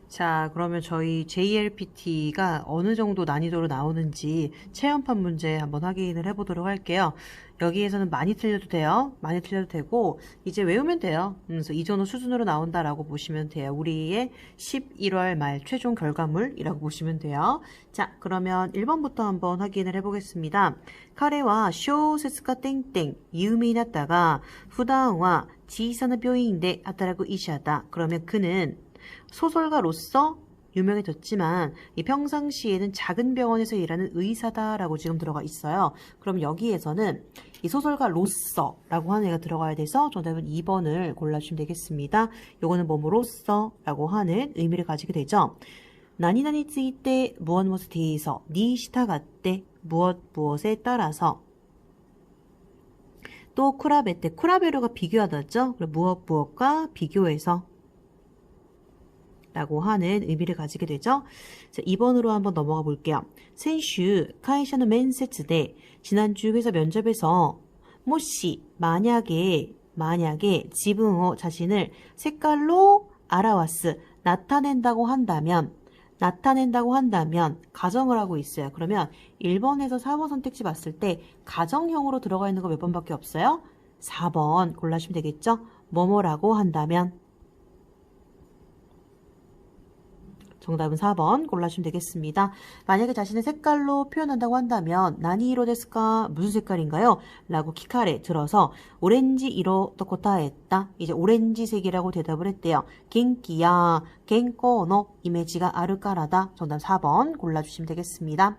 자, 그러면 저희 JLPT가 어느 정도 난이도로 나오는지 체험판 문제 한번 확인을 해보도록 할게요. 여기에서는 많이 틀려도 돼요. 많이 틀려도 되고 이제 외우면 돼요. 그래서 이 정도 수준으로 나온다라고 보시면 돼요. 우리의 11월 말 최종 결과물이라고 보시면 돼요. 자, 그러면 1번부터 한번 확인을 해보겠습니다. 카레와 쇼세스가 땡땡 유명이 났다가 후다은와 지사의 병원에働く 医者だ. 그러면 그는 소설가로서 유명해졌지만 이 평상시에는 작은 병원에서 일하는 의사다라고 지금 들어가 있어요. 그럼 여기에서는 이 소설가로서라고 하는 애가 들어가야 돼서 정답은 2번을 골라주시면 되겠습니다. 요거는 뭐뭐로서라고 하는 의미를 가지게 되죠. 나니나니 ついて 무엇 무엇에 대해서 니 시타가때 무엇 무엇에 따라서 또 쿠라베때 쿠라베로가 비교하다죠. 무엇 무엇과 비교해서 라고 하는 의미를 가지게 되죠. 자, 2번으로 한번 넘어가 볼게요. 센슈 카이샤의 면세츠대 지난주 회사 면접에서 모시 만약에 지붕어 자신을 색깔로 알아왔스 나타낸다고 한다면 가정을 하고 있어요. 그러면 1번에서 4번 선택지 봤을 때 가정형으로 들어가 있는 거 몇 번밖에 없어요? 4번 골라주시면 되겠죠? 뭐뭐라고 한다면 정답은 4번 골라주시면 되겠습니다. 만약에 자신의 색깔로 표현한다고 한다면 나니이로 데스까? 무슨 색깔인가요? 라고 키카레 들어서 오렌지 이로 또 고타했다. 이제 오렌지색이라고 대답을 했대요. 겐키야 겐코노 이미지가 아르까라다. 정답 4번 골라주시면 되겠습니다.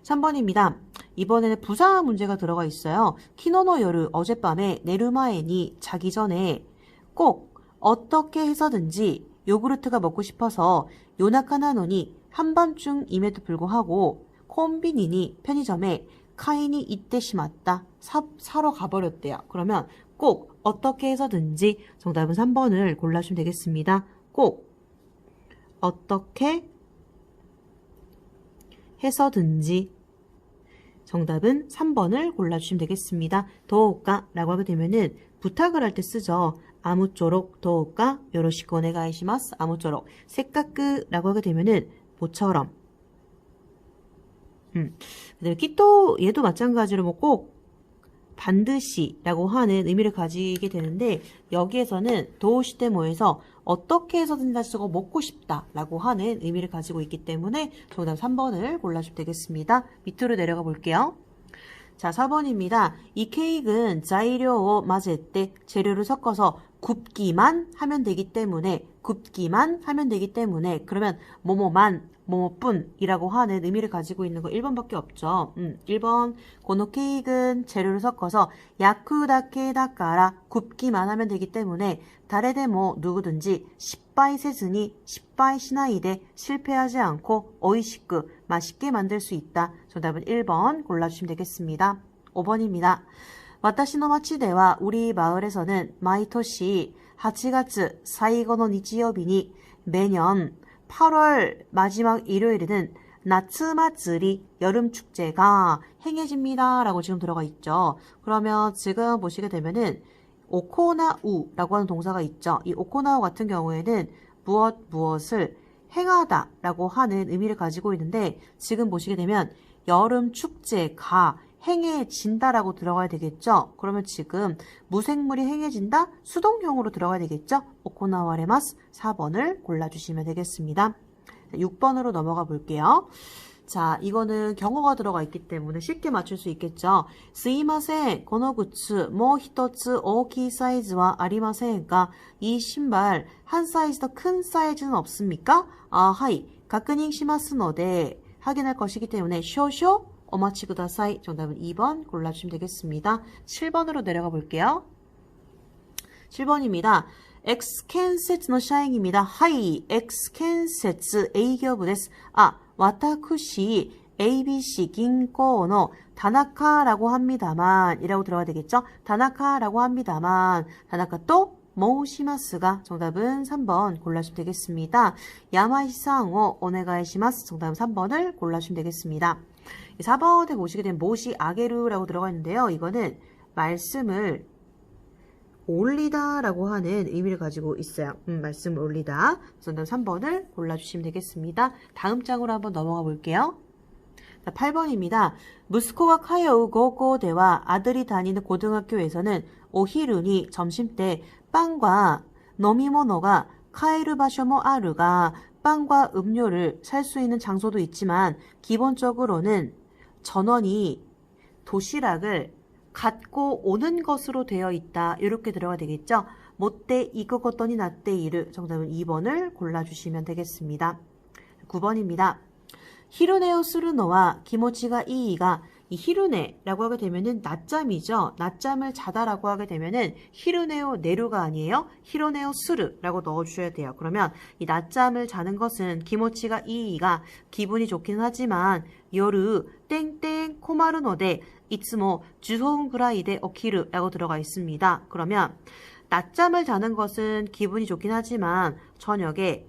3번입니다. 이번에는 부사 문제가 들어가 있어요. 키노노 요르 어젯밤에 내르마에니 자기 전에 꼭 어떻게 해서든지 요구르트가 먹고 싶어서 요나카나노니 한밤중임에도 불구하고 콤비니니 편의점에 카인이 이때 심었다. 사러 가버렸대요. 그러면 꼭 어떻게 해서든지 정답은 3번을 골라주시면 되겠습니다. 꼭 어떻게 해서든지 정답은 3번을 골라주시면 되겠습니다. 도우까라고 하게 되면은 부탁을 할 때 쓰죠. 아무쪼록 도우까 요로시쿠 오네가이시마스. 아무쪼록 세까끄라고 하게 되면은 모처럼. 그다음에 끼또 얘도 마찬가지로 뭐 꼭 반드시라고 하는 의미를 가지게 되는데 여기에서는 도우시테모에서 어떻게 해서든 다시 저거 먹고 싶다라고 하는 의미를 가지고 있기 때문에 정답 3번을 골라주시면 되겠습니다. 밑으로 내려가 볼게요. 자, 4번입니다. 이 케이크는 자이료오 마제때 재료를 섞어서 굽기만 하면 되기 때문에 그러면 뭐뭐뿐이라고 하는 의미를 가지고 있는 거 1번밖에 없죠. 1번 고노 케이크는 재료를 섞어서 야쿠다케다까라 굽기만 하면 되기 때문에 다레데모 누구든지失敗시나이데 실패하지 않고 오이시크 맛있게 만들 수 있다. 정답은 1번 골라주시면 되겠습니다. 5번입니다. 와타시노 마치데와 우리 마을에서는 마이토시 8月 사이고노 니치요비니 매년 8월 마지막 일요일에는 나츠마츠리 여름축제가 행해집니다. 라고 지금 들어가 있죠. 그러면 지금 보시게 되면은 오코나우라고 하는 동사가 있죠. 이 오코나우 같은 경우에는 무엇을 행하다 라고 하는 의미를 가지고 있는데 지금 보시게 되면 여름축제가 행해진다라고 들어가야 되겠죠. 그러면 지금 무생물이 행해진다? 수동형으로 들어가야 되겠죠. 오코나와레마스 4번을 골라주시면 되겠습니다. 6번으로 넘어가 볼게요. 자, 이거는 경어가 들어가 있기 때문에 쉽게 맞출 수 있겠죠. 스이마센, この靴, 뭐一つ大きい 사이즈와 아리마센가? 이 신발 한 사이즈 더 큰 사이즈는 없습니까? 아, 하이. 確認しますので 확인할 것이기 때문에 쇼쇼 오마치 구다사이. 정답은 2번 골라주시면 되겠습니다. 7번으로 내려가 볼게요. 7번입니다. 엑스켄세츠의 샤잉입니다. 하이, 엑스켄세츠営業部です. 아, 와타쿠시 ABC 긴코의 다나카라고 합니다만 이라고 들어가야 되겠죠? 다나카라고 합니다만 다나카 또 모시마스가 정답은 3번 골라주시면 되겠습니다. 야마이상오 오네가이시마스. 정답은 3번을 골라주시면 되겠습니다. 4번에 보시게 되면 모시 아게루라고 들어가 있는데요. 이거는 말씀을 올리다 라고 하는 의미를 가지고 있어요. 말씀을 올리다. 그래서 3번을 골라주시면 되겠습니다. 다음 장으로 한번 넘어가 볼게요. 8번입니다. 무스코가 카요우 고고대와 아들이 다니는 고등학교에서는 오히루니 점심때 빵과 노미모노가 카에르 바쇼모 아르가 빵과 음료를 살 수 있는 장소도 있지만 기본적으로는 전원이 도시락을 갖고 오는 것으로 되어 있다. 이렇게 들어가 되겠죠. 못때 이거것더니 나때 이르. 정답은 2번을 골라주시면 되겠습니다. 9번입니다. 히루네오 스루노와 기모치가 이이가 이 히루네라고 하게 되면은 낮잠이죠. 낮잠을 자다라고 하게 되면은 히루네오 네루가 아니에요. 히루네오 스르라고 넣어주셔야 돼요. 그러면 이 낮잠을 자는 것은 기모치가 이이가 기분이 좋긴 하지만 요르 땡땡 코마루노데 이츠모 주소운 그라이데 어키르라고 들어가 있습니다. 그러면 낮잠을 자는 것은 기분이 좋긴 하지만 저녁에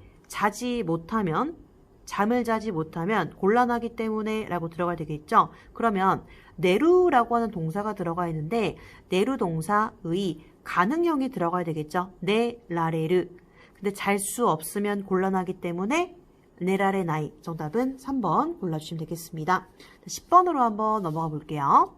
잠을 자지 못하면 곤란하기 때문에 라고 들어가야 되겠죠. 그러면 내루라고 하는 동사가 들어가 있는데 내루 동사의 가능형이 들어가야 되겠죠. 네라레르. 근데 잘 수 없으면 곤란하기 때문에 네라레 나이. 정답은 3번 골라주시면 되겠습니다. 10번으로 한번 넘어가 볼게요.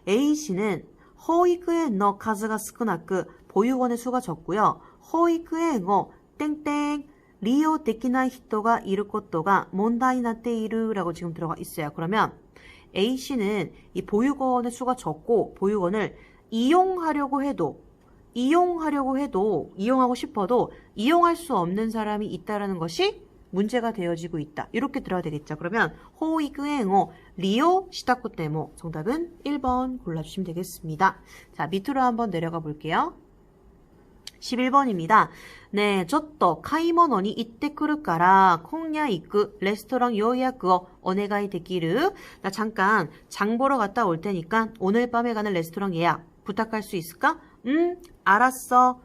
A씨는 호이크엔의 가즈가 스쿠나크 보육원의 수가 적고요. 호이크엔의 땡땡 리오 데키나이 히토가 이르 것도가 몬다이 나테 이르라고 지금 들어가 있어요. 그러면 A씨는 이 보육원의 수가 적고 보육원을 이용하고 싶어도 이용할 수 없는 사람이 있다라는 것이 문제가 되어지고 있다. 이렇게 들어야 되겠죠. 그러면 호이그행오 리오 시타쿠 때모. 정답은 1번 골라주시면 되겠습니다. 자, 밑으로 한번 내려가 볼게요. 11번입니다. 네, ちょっと買い物に行ってくるから今夜行くレストラン予約をお願いできる? 나 잠깐 장 보러 갔다 올 테니까 오늘 밤에 가는 레스토랑 예약 부탁할 수 있을까? 알았어.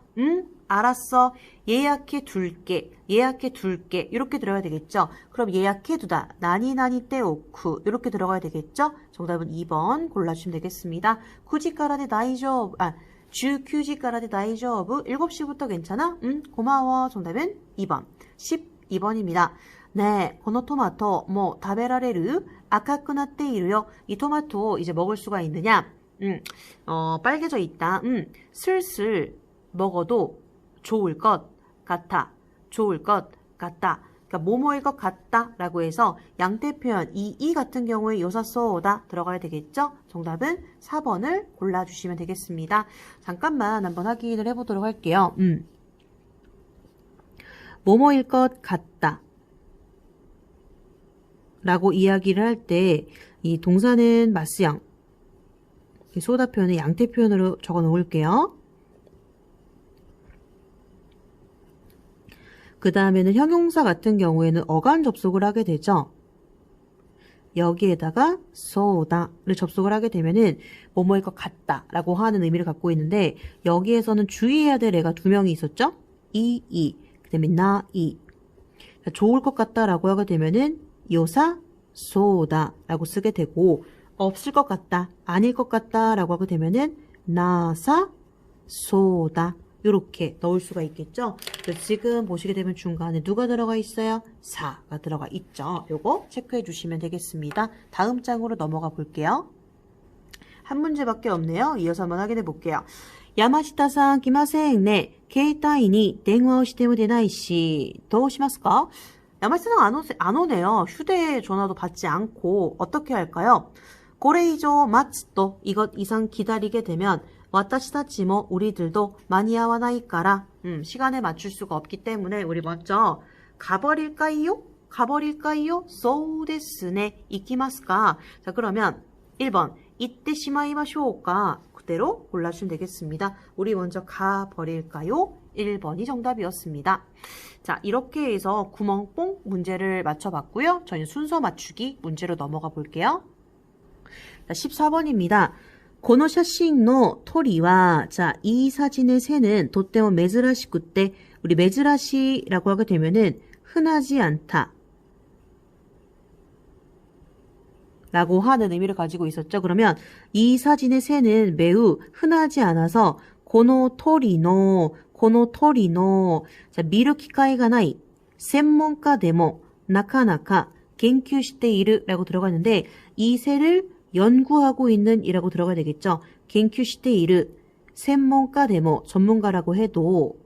알았어. 예약해 둘게. 이렇게 들어가야 되겠죠. 그럼 예약해 두다. 나니 때오쿠. 이렇게 들어가야 되겠죠. 정답은 2번 골라주시면 되겠습니다. 9시까라데 다이조브. 19시까라데 다이조브. 7시부터 괜찮아? 고마워. 정답은 2번. 12번입니다. 네, このトマトも食べられる? 赤くなっているよ. 이 토마토 이제 먹을 수가 있느냐? 빨개져 있다. 슬슬 먹어도 좋을 것 같아. 그러니까 뭐뭐일 것 같다 라고 해서 양태 표현 이 같은 경우에 요사 쏘다 들어가야 되겠죠? 정답은 4번을 골라주시면 되겠습니다. 잠깐만 한번 확인을 해보도록 할게요. 뭐뭐일 것 같다 라고 이야기를 할 때 이 동사는 마스형 소다 표현을 양태 표현으로 적어 놓을게요. 그 다음에는 형용사 같은 경우에는 어간 접속을 하게 되죠. 여기에다가 소다를 접속을 하게 되면은 뭐뭐일 것 같다 라고 하는 의미를 갖고 있는데 여기에서는 주의해야 될 애가 2명이 있었죠. 그 다음에 나이. 좋을 것 같다 라고 하게 되면은 요사 소다 라고 쓰게 되고 없을 것 같다, 아닐 것 같다 라고 하게 되면은 나사 소다 이렇게 넣을 수가 있겠죠. 지금 보시게 되면 중간에 누가 들어가 있어요? 사가 들어가 있죠. 요거 체크해 주시면 되겠습니다. 다음 장으로 넘어가 볼게요. 한 문제밖에 없네요. 이어서 한번 확인해 볼게요. 야마시타さん 来ませんね. 携帯に電話をしても出ないしどうしますか? 야마시타さん 안 오네요. 휴대전화도 받지 않고 어떻게 할까요? これ以上待つと 이것 이상 기다리게 되면 私たちも 우리들도 많이合わないから 시간에 맞출 수가 없기 때문에 우리 먼저 가버릴까요? そうですね. 行きますか? 자, 그러면 1번 行ってしまいましょうか? 그대로 골라주시면 되겠습니다. 우리 먼저 가버릴까요? 1번이 정답이었습니다. 자, 이렇게 해서 구멍뽕 문제를 맞춰봤고요. 저희는 순서 맞추기 문제로 넘어가 볼게요. 자, 14번입니다. この写真の鳥は, 자, 이 사진의 새는 とっても珍しくて, 우리 珍しい라고 하게 되면은 흔하지 않다 라고 하는 의미를 가지고 있었죠. 그러면 이 사진의 새는 매우 흔하지 않아서 この鳥の 자, 見る機会がない専門家でもなかなか研究している라고 들어가 있는데 이 새를 연구하고 있는 이라고 들어가야 되겠죠. 研究している 専門家でも 전문가라고 해도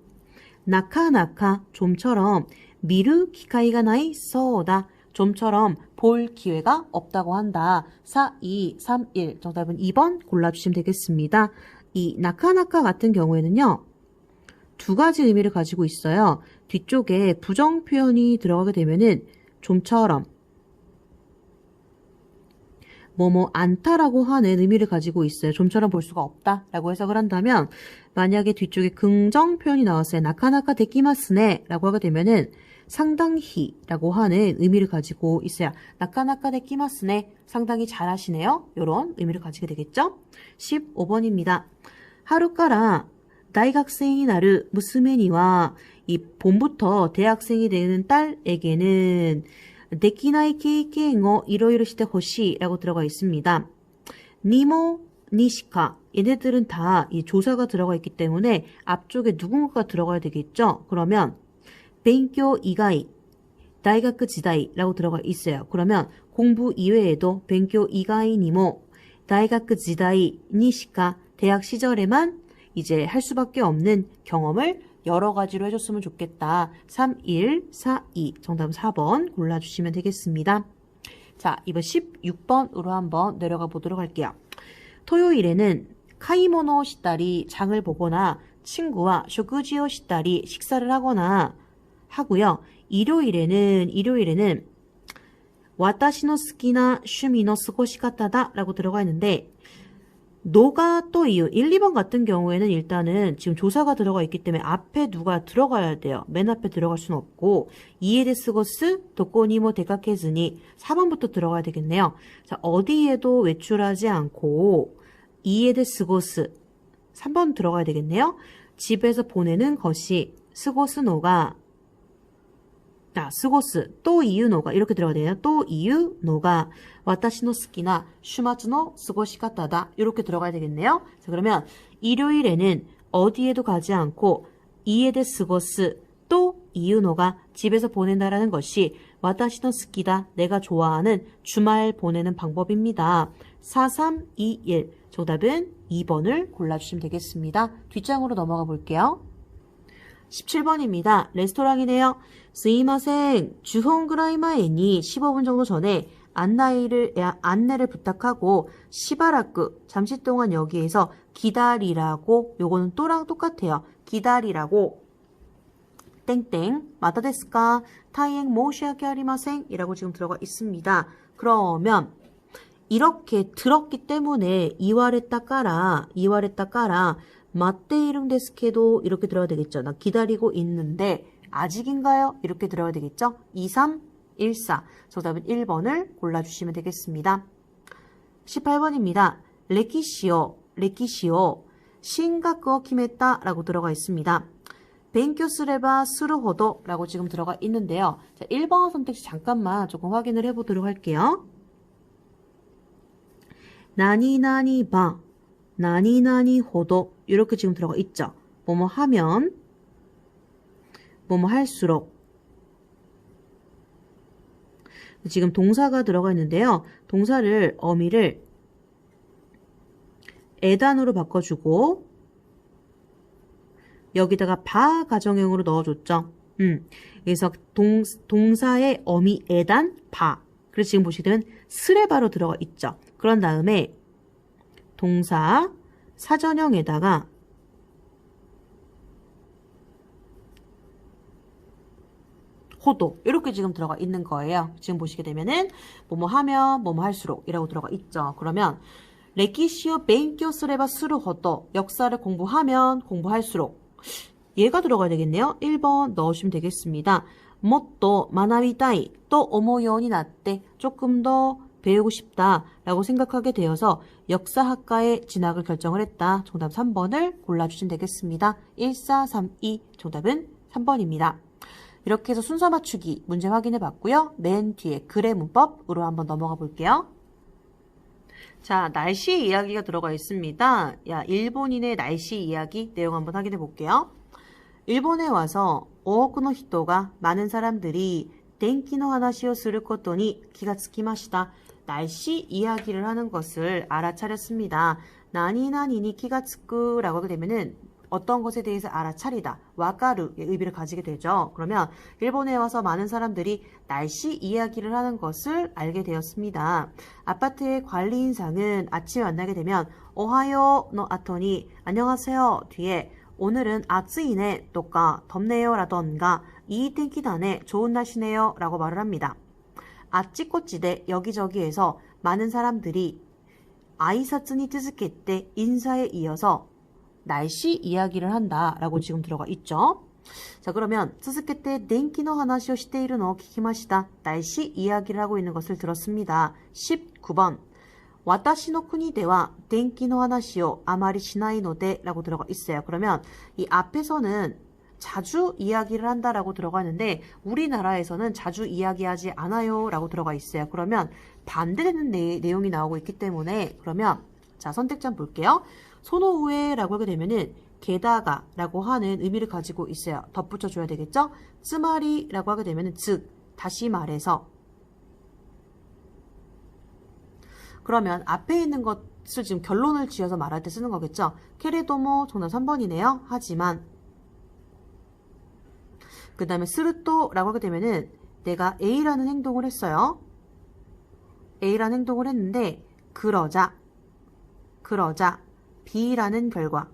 나카나카 좀처럼 미루 기회가 나이 써다 좀처럼 볼 기회가 없다고 한다. 4, 2, 3, 1 정답은 2번 골라주시면 되겠습니다. 이 나카나카 같은 경우에는요. 두 가지 의미를 가지고 있어요. 뒤쪽에 부정 표현이 들어가게 되면은 좀처럼 뭐뭐 않다라고 하는 의미를 가지고 있어요. 좀처럼 볼 수가 없다라고 해석을 한다면 만약에 뒤쪽에 긍정 표현이 나왔어요. 나카나카 데키마스네 라고 하게 되면은 상당히 라고 하는 의미를 가지고 있어요. 나카나카 데키마스네 상당히 잘하시네요. 이런 의미를 가지게 되겠죠. 15번입니다. 하루까라 대학생이 나를娘には 이 봄부터 대학생이 되는 딸에게는 できない経験をいろいろしてほしい라고 들어가 있습니다. 니모, 니시카 얘네들은 다 이 조사가 들어가 있기 때문에 앞쪽에 누군가가 들어가야 되겠죠. 그러면 勉強以外 大学時代라고 들어가 있어요. 그러면 공부 이외에도 勉強以外にも 大学時代にしか 대학 시절에만 이제 할 수밖에 없는 경험을 여러 가지로 해줬으면 좋겠다. 3, 1, 4, 2 정답은 4번 골라주시면 되겠습니다. 자, 이번 16번으로 한번 내려가 보도록 할게요. 토요일에는 카이모노 시다리 장을 보거나 친구와 쇼구지오 시다리 식사를 하거나 하고요. 일요일에는 와타시노 스키나 슈미노 스고시카타다 라고 들어가 있는데 노가 또 이유 1, 2번 같은 경우에는 일단은 지금 조사가 들어가 있기 때문에 앞에 누가 들어가야 돼요. 맨 앞에 들어갈 수는 없고 이에데스고스 도코니모 데카케즈니 4번부터 들어가야 되겠네요. 자, 어디에도 외출하지 않고 이에데스고스 3번 들어가야 되겠네요. 집에서 보내는 것이 스고스노가 스고스 또 이유노가 이렇게 들어가야 되네요. 또 이유노가 와타시노 스키나 슈마츠노 스고시카타다 이렇게 들어가야 되겠네요. 자, 그러면 일요일에는 어디에도 가지 않고 이에데 스고스 또 이유노가 집에서 보낸다라는 것이 와타시노 스키다 내가 좋아하는 주말 보내는 방법입니다. 4, 3, 2, 1 정답은 2번을 골라주시면 되겠습니다. 뒷장으로 넘어가 볼게요. 17번입니다. 레스토랑이네요. 스이마생 주홍 그라이마에니 15분 정도 전에 안내를 부탁하고 시바라쿠 잠시 동안 여기에서 기다리라고 요거는 또랑 똑같아요. 기다리라고 땡땡 마다 데스까 타이엥 모시아게 아리마생 이라고 지금 들어가 있습니다. 그러면 이렇게 들었기 때문에 이와레따 까라 맞대이릉 데스케도 이렇게 들어야 되겠죠. 나 기다리고 있는데 아직인가요? 이렇게 들어야 되겠죠. 2, 3, 1, 4 정답은 1번을 골라주시면 되겠습니다. 18번입니다. 레키시오 신가쿠오 키메타 라고 들어가 있습니다. 벤교 쓰레바 스루호도 라고 지금 들어가 있는데요. 자, 1번 선택지 잠깐만 조금 확인을 해보도록 할게요. 나니나니 호도 이렇게 지금 들어가 있죠. 뭐뭐 하면 뭐뭐 할수록 지금 동사가 들어가 있는데요. 동사를 어미를 에단으로 바꿔주고 여기다가 바 가정형으로 넣어줬죠. 그래서 동사의 어미 에단 바 그래서 지금 보시게 되면 스레바로 들어가 있죠. 그런 다음에 동사 사전형에다가 호도 이렇게 지금 들어가 있는 거예요. 지금 보시게 되면은 뭐뭐 하면 뭐뭐 할수록 이라고 들어가 있죠. 그러면 레키시오 벤교 쓰레바 스루 호도 역사를 공부하면 공부할수록 얘가 들어가야 되겠네요. 1번 넣으시면 되겠습니다. 뭣도 마나비다이 또 오모요니 나때 조금 더 배우고 싶다 라고 생각하게 되어서 역사학과에 진학을 결정을 했다. 정답 3번을 골라주시면 되겠습니다. 1, 4, 3, 2 정답은 3번입니다. 이렇게 해서 순서 맞추기 문제 확인해 봤고요. 맨 뒤에 글의 문법으로 한번 넘어가 볼게요. 자, 날씨 이야기가 들어가 있습니다. 야, 일본인의 날씨 이야기 내용 한번 확인해 볼게요. 일본에 와서 오오쿠노 히토가 많은 사람들이 덴키노 하나시오 스를 것도니 기가 쓰키마시다. 날씨 이야기를 하는 것을 알아차렸습니다. 나니나니니 기가 쓰쿠라고 하게 되면은 어떤 것에 대해서 알아차리다, 와까르의 의미를 가지게 되죠. 그러면 일본에 와서 많은 사람들이 날씨 이야기를 하는 것을 알게 되었습니다. 아파트의 관리인상은 아침에 만나게 되면 오하요의 아토니 안녕하세요 뒤에 오늘은 아츠이네 또까 덥네요 라던가 이 텐키다네 좋은 날씨네요 라고 말을 합니다. 아찌꼬찌대 여기저기에서 많은 사람들이 아이사츠니 쯔즈케때 인사에 이어서 날씨 이야기를 한다 라고 지금 들어가 있죠. 자, 그러면 쯔즈케때 덴키노 하나시오 시테이르노 키키마시다. 날씨 이야기를 하고 있는 것을 들었습니다. 19번 와타시노 쿠니데와 덴키노 하나시오 아마리 시나이노데 라고 들어가 있어요. 그러면 이 앞에서는 자주 이야기를 한다라고 들어가 있는데 우리나라에서는 자주 이야기하지 않아요 라고 들어가 있어요. 그러면 반대되는 내용이 나오고 있기 때문에 그러면 자, 선택장 볼게요. 소노우에라고 하게 되면은 게다가 라고 하는 의미를 가지고 있어요. 덧붙여 줘야 되겠죠? 쯔마리라고 하게 되면은 즉, 다시 말해서 그러면 앞에 있는 것을 지금 결론을 지어서 말할 때 쓰는 거겠죠? 케레도모 정답 3번이네요. 하지만 그 다음에 스르토라고 하게 되면은 내가 A라는 행동을 했어요. A라는 행동을 했는데 그러자 B라는 결과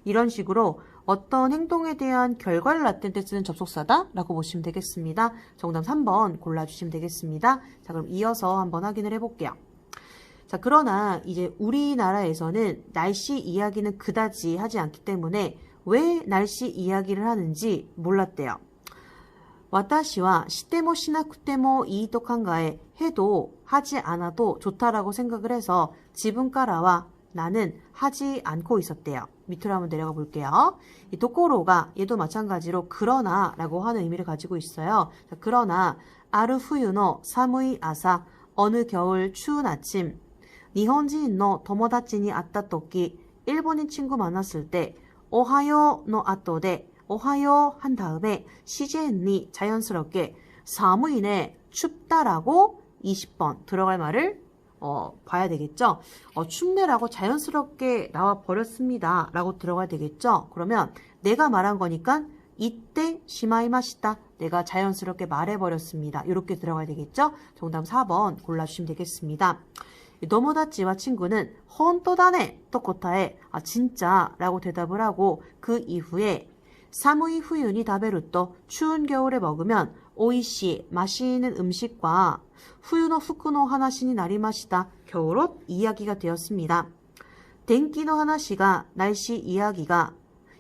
이런 식으로 어떤 행동에 대한 결과를 나타낼 때 쓰는 접속사다 라고 보시면 되겠습니다. 정답 3번 골라주시면 되겠습니다. 자, 그럼 이어서 한번 확인을 해볼게요. 자, 그러나 이제 우리나라에서는 날씨 이야기는 그다지 하지 않기 때문에 왜 날씨 이야기를 하는지 몰랐대요. 와타시와 시테모 시나쿠테모 이이토 칸가에 해도 하지 않아도 좋다라고 생각을 해서 지분가라와 나는 하지 않고 있었대요. 밑으로 한번 내려가 볼게요. 이 도코로가 얘도 마찬가지로 그러나 라고 하는 의미를 가지고 있어요. 자, 그러나 아르 후유노 사무이 아사 어느 겨울 추운 아침 니혼진노 토모다치니 아따 토끼 일본인 친구 만났을 때 오하요노 아토데 오하요 한 다음에 시제니 자연스럽게 사무이네 춥다라고 20번 들어갈 말을 봐야 되겠죠. 춥네라고 자연스럽게 나와 버렸습니다 라고 들어가야 되겠죠. 그러면 내가 말한 거니까 이때 시마이마시다 내가 자연스럽게 말해버렸습니다. 이렇게 들어가야 되겠죠. 정답 4번 골라주시면 되겠습니다. 노모다치와 친구는 혼또다네 또코타에 진짜 라고 대답을 하고 그 이후에 사무이 후유니 다베루또 추운 겨울에 먹으면 오이시 맛있는 음식과 후유노 후쿠노 하나시니 나리마시다 겨울옷 이야기가 되었습니다. 덴키노 하나시가 날씨 이야기가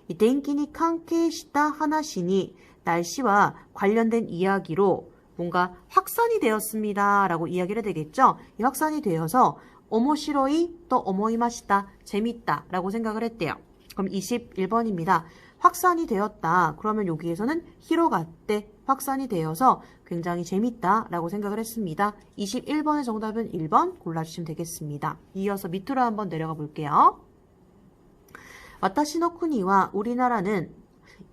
이 덴키니 칸케시다 하나시니 날씨와 관련된 이야기로 뭔가 확산이 되었습니다 라고 이야기를 해야 되겠죠. 이 확산이 되어서 오모시로이 또 오모이마시다 재밌다 라고 생각을 했대요. 그럼 21번입니다. 확산이 되었다. 그러면 여기에서는 히로가때 확산이 되어서 굉장히 재밌다 라고 생각을 했습니다. 21번의 정답은 1번 골라주시면 되겠습니다. 이어서 밑으로 한번 내려가 볼게요. 와타시노 쿠니와 우리나라는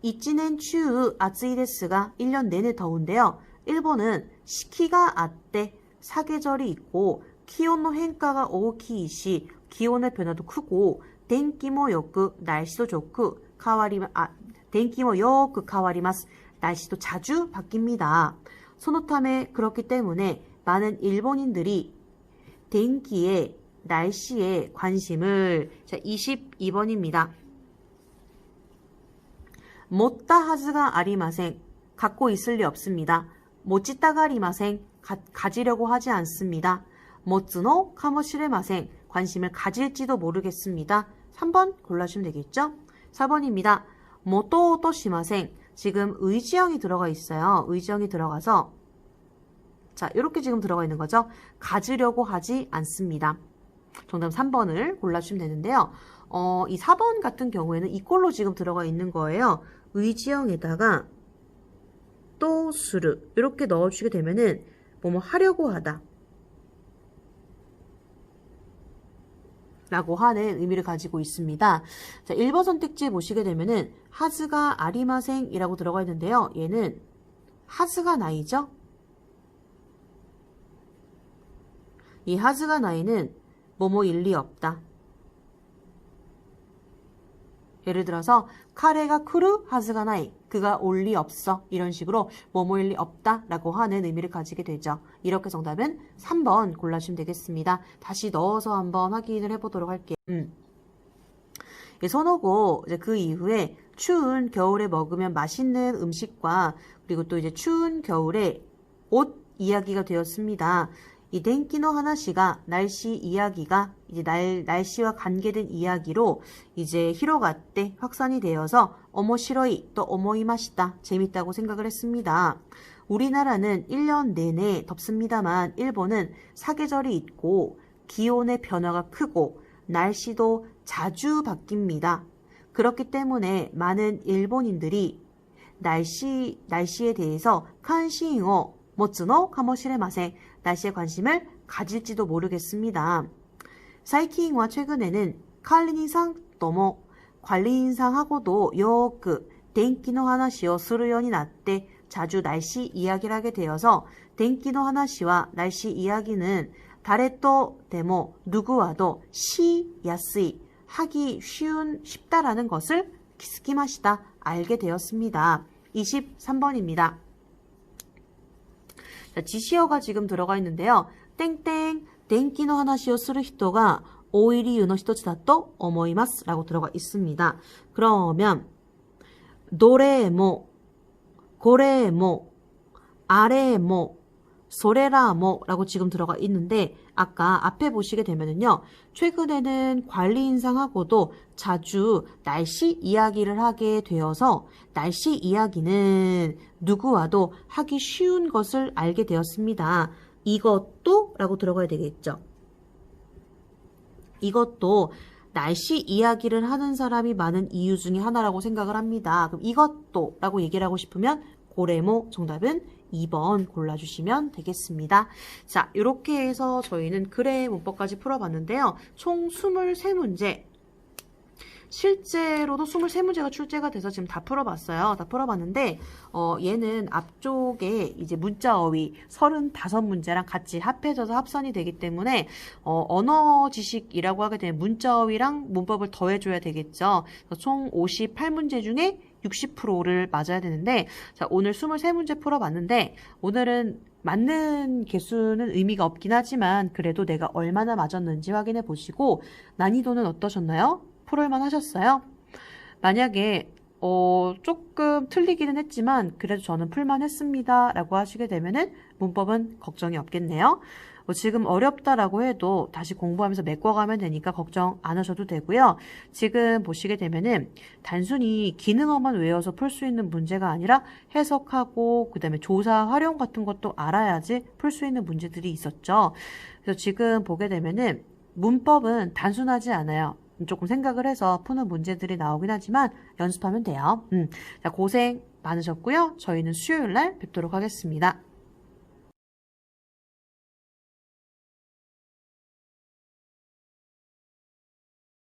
이치넨 추우 아츠이데스가 1년 내내 더운데요. 일본은 시키가 아때 사계절이 있고 기온의変化가 오키이시 기온의 변화도 크고 덴키모 요크 날씨도 좋고 덴키모 요크 카와리마스 날씨도 자주 바뀝니다. 소노타메 그렇기 때문에 많은 일본인들이 덴키에 날씨에 관심을 자 22번입니다. 못다 하즈가 아리마생 갖고 있을 리 없습니다. 모찌따가리마생 가지려고 하지 않습니다. 모츠노 카모시레마생 관심을 가질지도 모르겠습니다. 3번 골라주시면 되겠죠? 4번입니다. 모토오토시마생 지금 의지형이 들어가 있어요. 의지형이 들어가서 자 이렇게 지금 들어가 있는 거죠. 가지려고 하지 않습니다. 정답 3번을 골라주시면 되는데요. 이 4번 같은 경우에는 이꼴로 지금 들어가 있는 거예요. 의지형에다가 또 수르 이렇게 넣어주게 되면은 뭐뭐 하려고 하다 라고 하는 의미를 가지고 있습니다. 자, 1번 선택지에 보시게 되면은 하즈가 아리마생이라고 들어가 있는데요. 얘는 하즈가 나이죠? 이 하즈가 나이는 뭐뭐일 리 없다. 예를 들어서 카레가 크루 하즈가 나이, 그가 올 리 없어, 이런 식으로 뭐뭐일 리 없다 라고 하는 의미를 가지게 되죠. 이렇게 정답은 3번 골라주시면 되겠습니다. 다시 넣어서 한번 확인을 해보도록 할게요. 선호고 이제 그 이후에 추운 겨울에 먹으면 맛있는 음식과 그리고 또 이제 추운 겨울에 옷 이야기가 되었습니다. 이 덴키노 하나시가 날씨 이야기가 이제 날씨와 관계된 이야기로 이제 히로가때 확산이 되어서 오모시로이 또 오모이마시다 재밌다고 생각을 했습니다. 우리나라는 1년 내내 덥습니다만 일본은 사계절이 있고 기온의 변화가 크고 날씨도 자주 바뀝니다. 그렇기 때문에 많은 일본인들이 날씨에 대해서 관심을 모츠노 가모시레마세 날씨에 관심을 가질지도 모르겠습니다. 사이킨과 최근에는 관리인상 또모 관리인상하고도 요크 덴키노 하나시오 스루요니 나때 자주 날씨 이야기를 하게 되어서 덴키노 하나시와 날씨 이야기는 다레또 데모 누구와도 시야스이 하기 쉽다라는 것을 키스키마시다 알게 되었습니다. 23번입니다. 자, 지시어가 지금 들어가 있는데요. 땡땡 덴키노 하나시오 스루 히토가 오이리 유노 히토츠다또 오모이마스 라고 들어가 있습니다. 그러면 도레모 고레모 아레모 소레라모 라고 지금 들어가 있는데 아까 앞에 보시게 되면은요. 최근에는 관리인상하고도 자주 날씨 이야기를 하게 되어서 날씨 이야기는 누구와도 하기 쉬운 것을 알게 되었습니다. 이것도 라고 들어가야 되겠죠. 이것도 날씨 이야기를 하는 사람이 많은 이유 중에 하나라고 생각을 합니다. 그럼 이것도 라고 얘기를 하고 싶으면 고레모 정답은 2번 골라주시면 되겠습니다. 자, 이렇게 해서 저희는 글의 문법까지 풀어봤는데요. 총 23문제. 실제로도 23문제가 출제가 돼서 지금 다 풀어봤어요. 다 풀어봤는데, 얘는 앞쪽에 이제 문자어휘 35문제랑 같이 합해져서 합산이 되기 때문에, 언어 지식이라고 하게 되면 문자어휘랑 문법을 더해줘야 되겠죠. 총 58문제 중에 60%를 맞아야 되는데, 자, 오늘 23문제 풀어봤는데, 오늘은 맞는 개수는 의미가 없긴 하지만, 그래도 내가 얼마나 맞았는지 확인해 보시고, 난이도는 어떠셨나요? 풀을만 하셨어요? 만약에 조금 틀리기는 했지만 그래도 저는 풀만 했습니다 라고 하시게 되면은 문법은 걱정이 없겠네요. 지금 어렵다라고 해도 다시 공부하면서 메꿔가면 되니까 걱정 안 하셔도 되고요. 지금 보시게 되면은 단순히 기능어만 외워서 풀 수 있는 문제가 아니라 해석하고 그 다음에 조사 활용 같은 것도 알아야지 풀 수 있는 문제들이 있었죠. 그래서 지금 보게 되면은 문법은 단순하지 않아요. 조금 생각을 해서 푸는 문제들이 나오긴 하지만 연습하면 돼요. 자, 고생 많으셨고요. 저희는 수요일 날 뵙도록 하겠습니다.